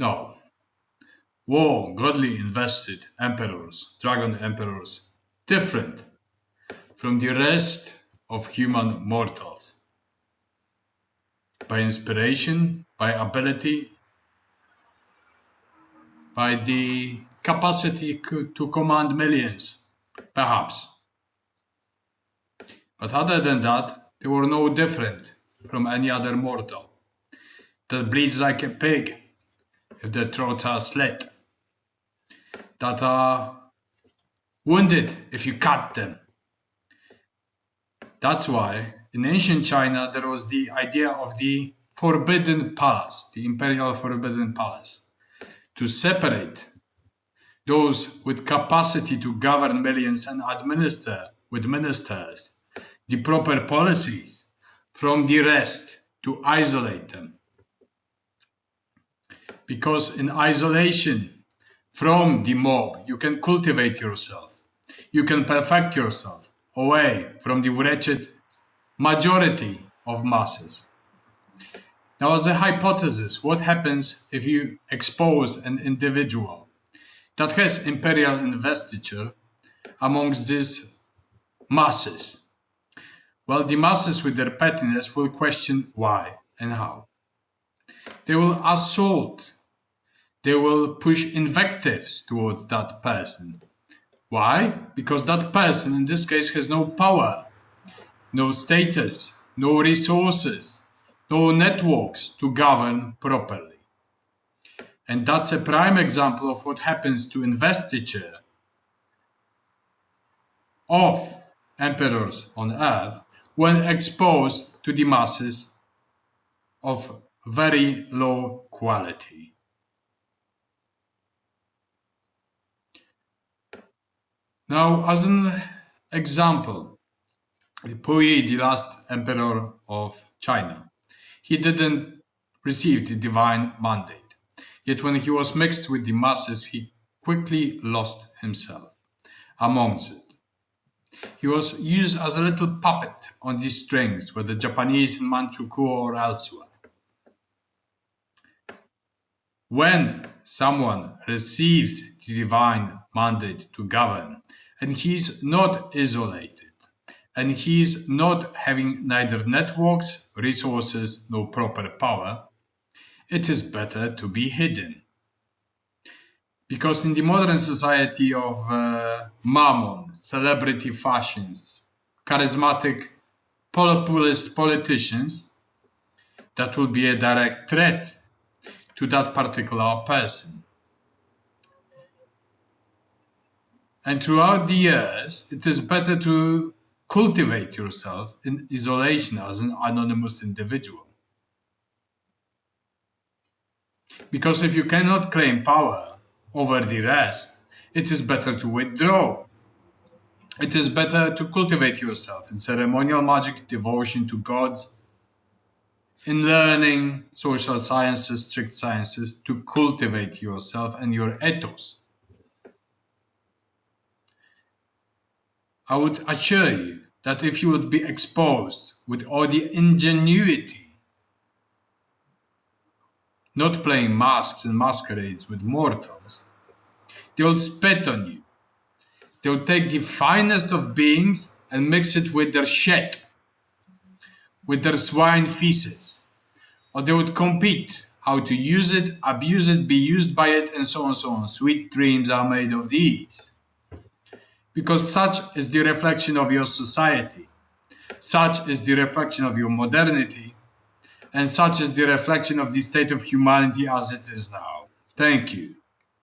No. War, godly invested emperors, dragon emperors, different from the rest of human mortals. By inspiration, by ability, by the capacity to command millions, perhaps. But other than that, they were no different from any other mortal that bleeds like a pig if their throats are slit, that are wounded if you cut them. That's why in ancient China there was the idea of the forbidden palace, the imperial forbidden palace, to separate those with capacity to govern millions and administer with ministers the proper policies from the rest, to isolate them. Because in isolation from the mob, you can cultivate yourself. You can perfect yourself away from the wretched majority of masses. Now, as a hypothesis, what happens if you expose an individual that has imperial investiture amongst these masses? Well, the masses with their pettiness will question why and how. They will assault. They will push invectives towards that person. Why? Because that person, in this case, has no power, no status, no resources, no networks to govern properly. And that's a prime example of what happens to investiture of emperors on earth when exposed to the masses of very low quality. Now, as an example, Puyi, the last emperor of China, he didn't receive the divine mandate. Yet when he was mixed with the masses, he quickly lost himself amongst it. He was used as a little puppet on these strings, whether Japanese in Manchukuo or elsewhere. When someone receives the divine mandate to govern, and he's not isolated, and he's not having neither networks, resources, nor proper power, it is better to be hidden. Because in the modern society of mammon, celebrity fashions, charismatic populist politicians, that will be a direct threat to that particular person. And throughout the years, it is better to cultivate yourself in isolation as an anonymous individual. Because if you cannot claim power over the rest, it is better to withdraw. It is better to cultivate yourself in ceremonial magic, devotion to gods, in learning social sciences, strict sciences, to cultivate yourself and your ethos. I would assure you that if you would be exposed with all the ingenuity, not playing masks and masquerades with mortals, they will spit on you. They will take the finest of beings and mix it with their shit, with their swine feces. Or they would compete how to use it, abuse it, be used by it, and so on and so on. Sweet dreams are made of these. Because such is the reflection of your society. Such is the reflection of your modernity. And such is the reflection of the state of humanity as it is now. Thank you.